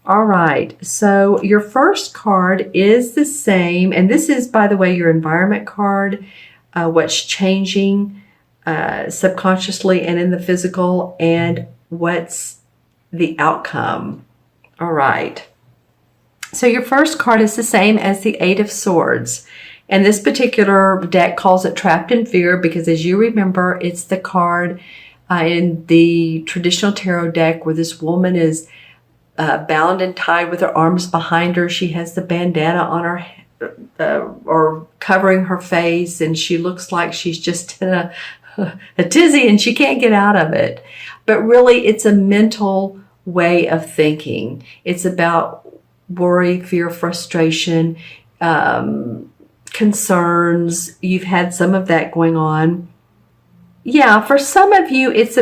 All right, so your first card is the same, and this is, by the way, your environment card, what's changing subconsciously and in the physical, and what's the outcome. All right, so your first card is the same as the Eight of Swords, and this particular deck calls it Trapped in Fear because, as you remember, it's the card in the traditional tarot deck where this woman is bound and tied with her arms behind her. She has the bandana on her or covering her face, and she looks like she's just in a tizzy and she can't get out of it. But really, it's a mental way of thinking. It's about worry, fear, frustration, concerns. You've had some of that going on. Yeah, for some of you, it's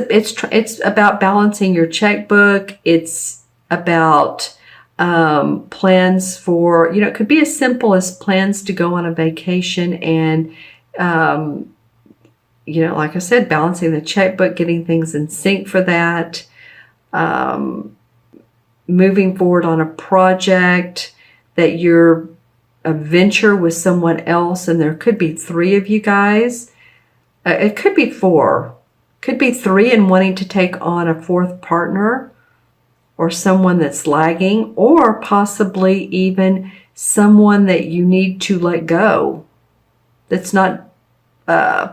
about balancing your checkbook. It's about plans for, it could be as simple as plans to go on a vacation and, like I said, balancing the checkbook, getting things in sync for that, moving forward on a project that you're a venture with someone else, and there could be 3 of you guys. It could be 4. Could be 3 and wanting to take on a 4th partner, or someone that's lagging, or possibly even someone that you need to let go that's not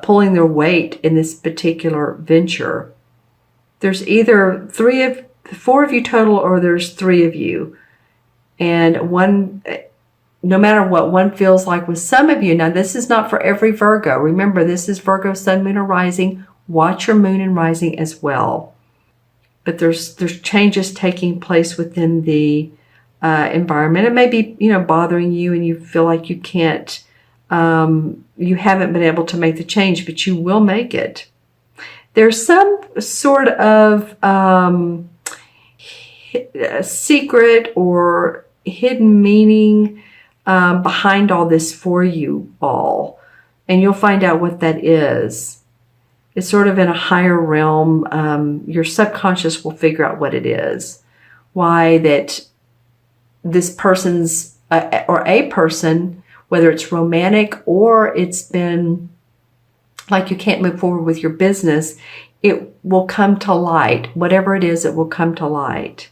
pulling their weight in this particular venture. There's either 4 of you total, or there's 3 of you. And one, no matter what one feels like with some of you, now this is not for every Virgo. Remember, this is Virgo, Sun, Moon, or Rising. Watch your Moon and Rising as well. But there's changes taking place within the environment. It may be, bothering you, and you feel like you can't, you haven't been able to make the change, but you will make it. There's some sort of secret or hidden meaning behind all this for you all, and you'll find out what that is. It's sort of in a higher realm. Your subconscious will figure out what it is. Why that this person's, or a person, whether it's romantic or it's been like you can't move forward with your business, it will come to light. Whatever it is, it will come to light.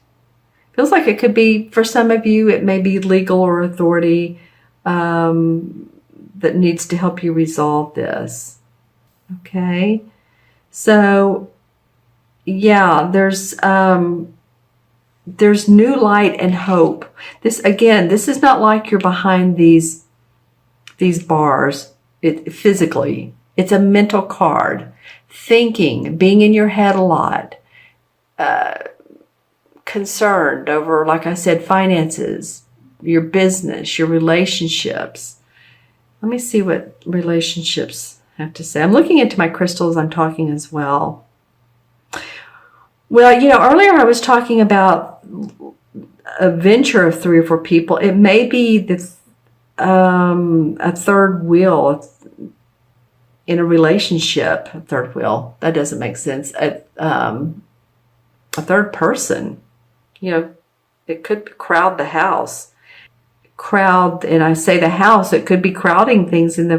Feels like it could be, for some of you, it may be legal or authority that needs to help you resolve this. Okay, so yeah, there's new light and hope. This is not like you're behind these bars physically. It's a mental card. Thinking, being in your head a lot, concerned over, like I said, finances, your business, your relationships. Let me see what relationships have to say. I'm looking into my crystals. I'm talking as well. Well, earlier I was talking about a venture of 3 or 4 people. It may be a third wheel in a relationship. A third wheel. That doesn't make sense. A third person. It could crowd the house. And I say the house. It could be crowding things in the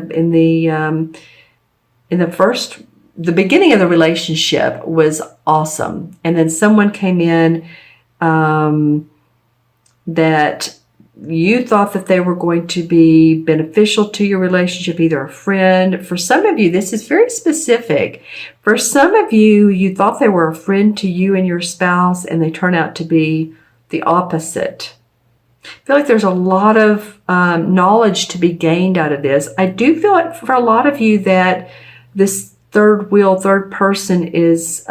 beginning of the relationship was awesome. And then someone came in that you thought that they were going to be beneficial to your relationship, either a friend. For some of you, this is very specific. For some of you, you thought they were a friend to you and your spouse, and they turn out to be the opposite. I feel like there's a lot of knowledge to be gained out of this. I do feel like for a lot of you that this third wheel, third person is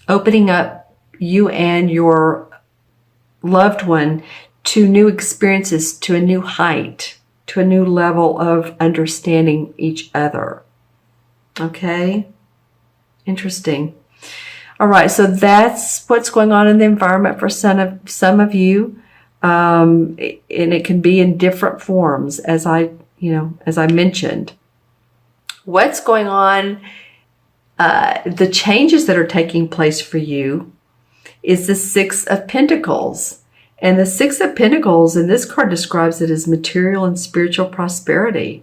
opening up you and your loved one to new experiences, to a new height, to a new level of understanding each other. Okay? Interesting. All right, so that's what's going on in the environment for some of you. And it can be in different forms, as I mentioned. What's going on, the changes that are taking place for you is the Six of Pentacles. And the Six of Pentacles, and this card describes it as material and spiritual prosperity.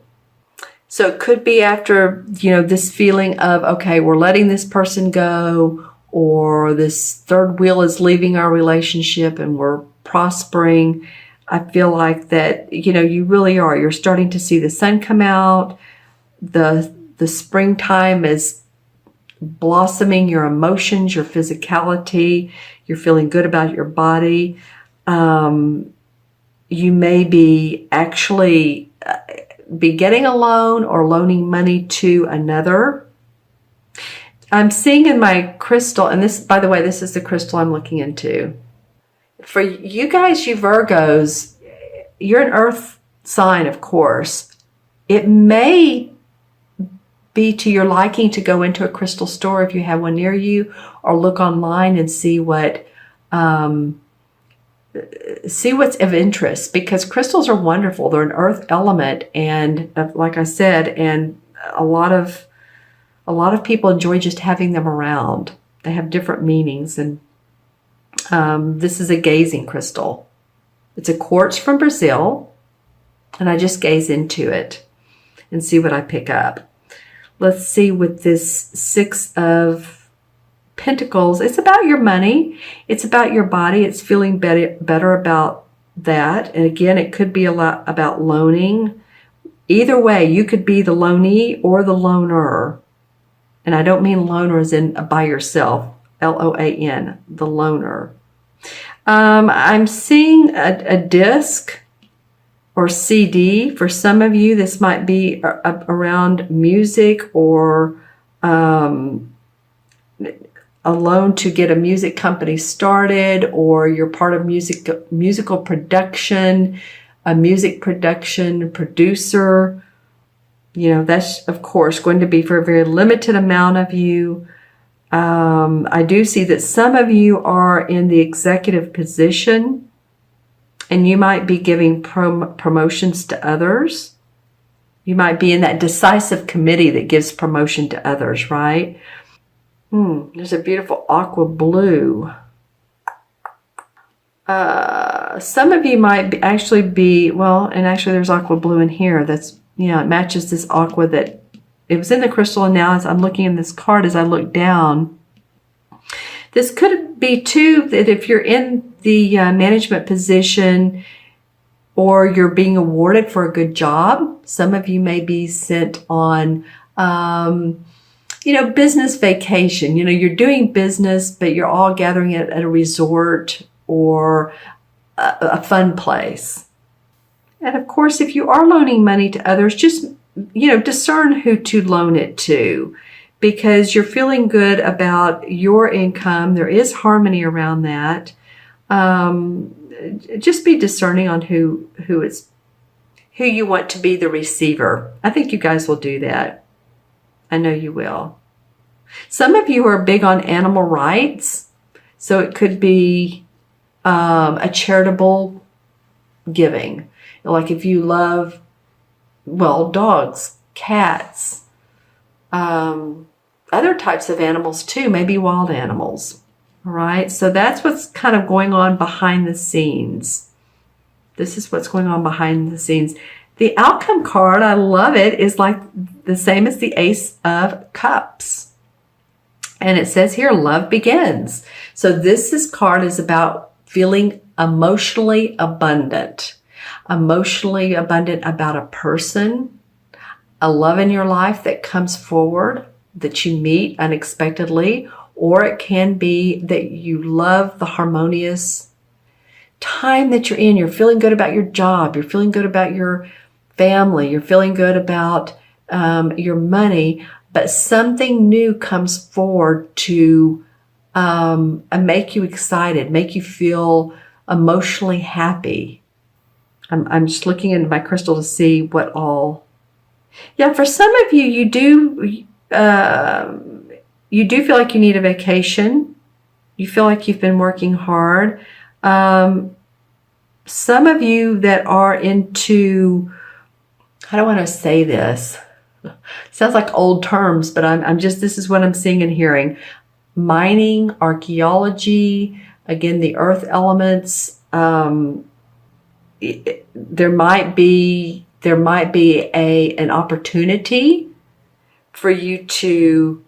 So it could be after, this feeling of, okay, we're letting this person go, or this third wheel is leaving our relationship and we're prospering. I feel like that, you really are. You're starting to see the sun come out. The springtime is blossoming your emotions, your physicality. You're feeling good about your body. You may be actually be getting a loan or loaning money to another. I'm seeing in my crystal, and this, by the way, this is the crystal I'm looking into. For you guys, you Virgos, you're an earth sign, of course. It may be to your liking to go into a crystal store if you have one near you, or look online and see what's of interest, because crystals are wonderful. They're an earth element, and like I said, and a lot of people enjoy just having them around. They have different meanings, and this is a gazing crystal. It's a quartz from Brazil, and I just gaze into it and see what I pick up. Let's see with this Six of Pentacles. It's about your money. It's about your body. It's feeling better about that. And again, it could be a lot about loaning. Either way, you could be the loanee or the loaner. And I don't mean loaner as in by yourself, L-O-A-N, the loaner. I'm seeing a disc or CD. For some of you, this might be around music, or a loan to get a music company started, or you're part of musical production, a music production producer. That's, of course, going to be for a very limited amount of you. I do see that some of you are in the executive position, and you might be giving promotions to others. You might be in that decisive committee that gives promotion to others, right? There's a beautiful aqua blue. Some of you might actually be, and actually there's aqua blue in here. That's, it matches this aqua that it was in the crystal, and now as I'm looking in this card, as I look down, this could be too that if you're in the management position, or you're being awarded for a good job, some of you may be sent on, business vacation. You're doing business, but you're all gathering at a resort or a fun place. And of course, if you are loaning money to others, just, discern who to loan it to, because you're feeling good about your income. There is harmony around that. Just be discerning on who you want to be the receiver. I think you guys will do that. I know you will. Some of you are big on animal rights, so it could be a charitable giving. Like if you love, dogs, cats, other types of animals too, maybe wild animals. All right, so that's what's kind of going on behind the scenes. This is what's going on behind the scenes. The outcome card, I love it, is like the same as the Ace of Cups. And it says here, love begins. So this card is about feeling emotionally abundant about a person, a love in your life that comes forward, that you meet unexpectedly, or it can be that you love the harmonious time that you're in. You're feeling good about your job. You're feeling good about your family. You're feeling good about your money. But something new comes forward to make you excited, make you feel emotionally happy. I'm just looking into my crystal to see what all. Yeah, for some of you, you do feel like you need a vacation. You feel like you've been working hard. Some of you that are into, I don't want to say this. Sounds like old terms, but I'm just, this is what I'm seeing and hearing. Mining, archaeology, Again, the earth elements, there might be an opportunity for you to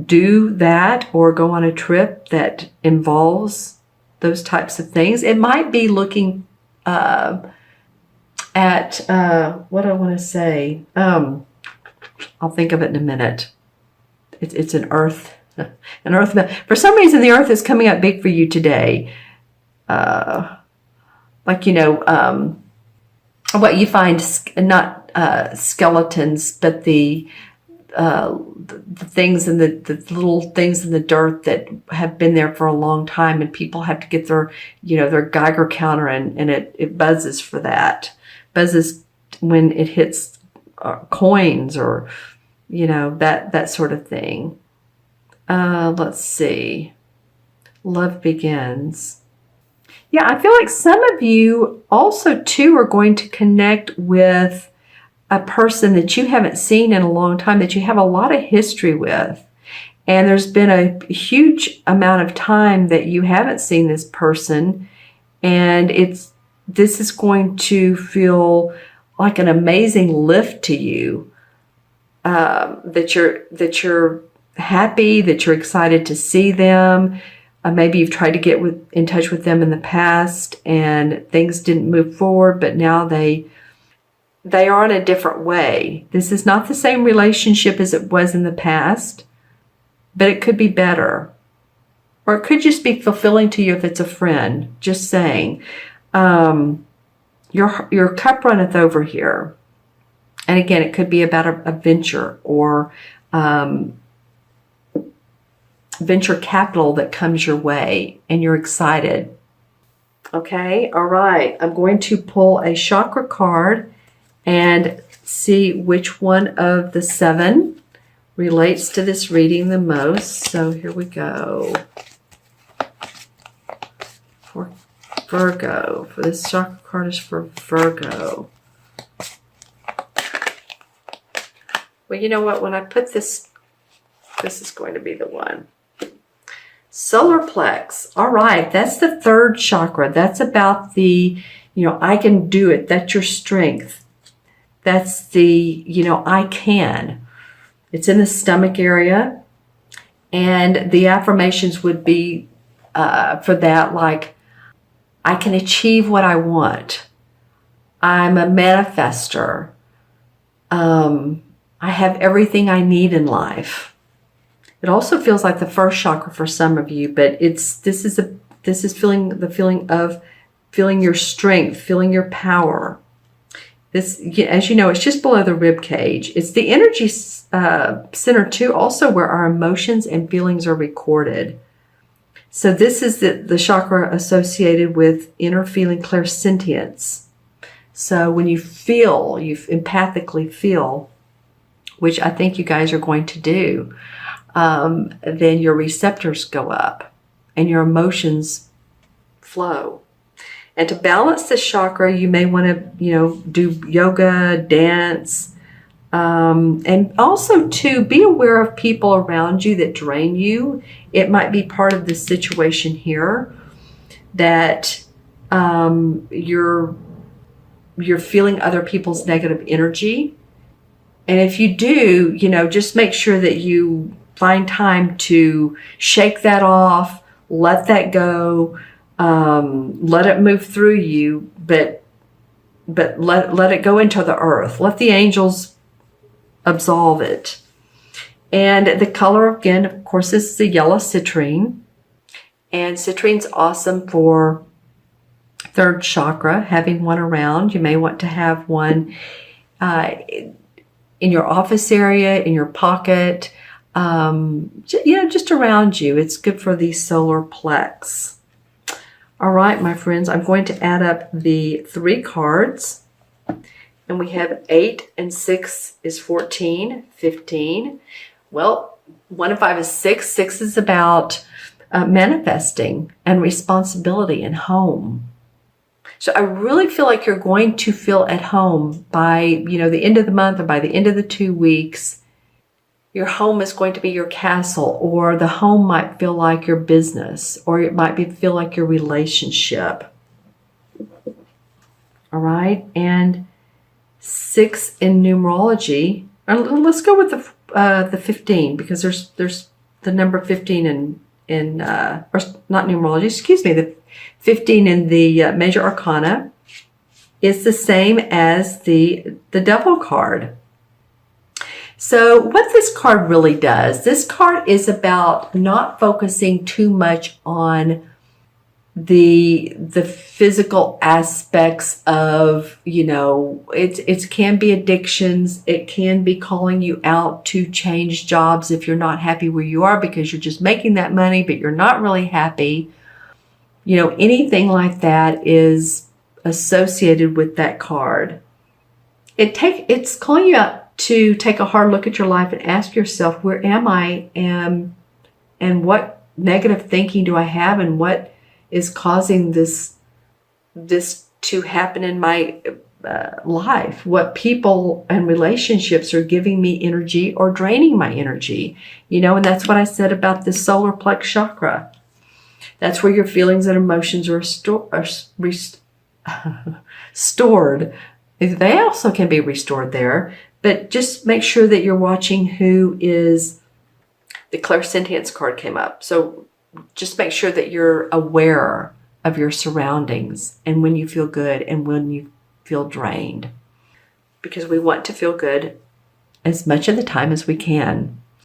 do that or go on a trip that involves those types of things. It might be looking at what I want to say. I'll think of it in a minute. It's an earth. For some reason, the earth is coming up big for you today. What you find, not skeletons, but the things and the little things in the dirt that have been there for a long time, and people have to get their Geiger counter, and it buzzes for that. Buzzes when it hits coins or that sort of thing. Let's see. Love begins. Yeah, I feel like some of you also too are going to connect with a person that you haven't seen in a long time, that you have a lot of history with. And there's been a huge amount of time that you haven't seen this person. And this is going to feel like an amazing lift to you. That you're happy, that you're excited to see them. Maybe you've tried to get in touch with them in the past and things didn't move forward, but now they are in a different way. This is not the same relationship as it was in the past, but it could be better. Or it could just be fulfilling to you if it's a friend. Just saying. Your cup runneth over here. And again, it could be about a venture or venture capital that comes your way and you're excited. Okay, all right. I'm going to pull a chakra card and see which one of the 7 relates to this reading the most. So here we go. For Virgo. For this chakra card is for Virgo. Well, you know what? When I put this is going to be the one. Solar plex. All right. That's the 3rd chakra. That's about the, I can do it. That's your strength. That's the, I can. It's in the stomach area. And the affirmations would be for that, like, I can achieve what I want. I'm a manifester. I have everything I need in life. It also feels like the 1st chakra for some of you, but this is feeling the feeling of feeling your strength, feeling your power. This, as you know, it's just below the rib cage. It's the energy center too, also where our emotions and feelings are recorded. So this is the chakra associated with inner feeling clairsentience. So when you empathically feel, which I think you guys are going to do, then your receptors go up and your emotions flow. And to balance this chakra, you may want to, do yoga, dance, and also to be aware of people around you that drain you. It might be part of this situation here that you're feeling other people's negative energy. And if you do, just make sure that you find time to shake that off, let that go, let it move through you, but let it go into the earth. Let the angels absolve it. And the color, again, of course, is the yellow citrine. And citrine's awesome for 3rd chakra, having one around. You may want to have one in your office area, in your pocket, just around you. It's good for the solar plex. All right, my friends, I'm going to add up the 3 cards. And we have 8 and 6 is 14, 15. Well, 1 and 5 is 6. 6 is about manifesting and responsibility and home. So I really feel like you're going to feel at home by, the end of the month or by the end of the 2 weeks. Your home is going to be your castle, or the home might feel like your business, or it might feel like your relationship. All right, and 6 in numerology. Let's go with the 15, because there's the number 15 or not numerology. Excuse me, the 15 in the major arcana is the same as the Devil card. So what this card really does, this card is about not focusing too much on the physical aspects of, it can be addictions. It can be calling you out to change jobs if you're not happy where you are because you're just making that money, but you're not really happy. Anything like that is associated with that card. It's calling you out to take a hard look at your life and ask yourself, where am I, and what negative thinking do I have, and what is causing this to happen in my life? What people and relationships are giving me energy or draining my energy? And that's what I said about the solar plex chakra. That's where your feelings and emotions are stored. They also can be restored there. But just make sure that you're watching who is, the clairsentience card came up. So just make sure that you're aware of your surroundings and when you feel good and when you feel drained. Because we want to feel good as much of the time as we can.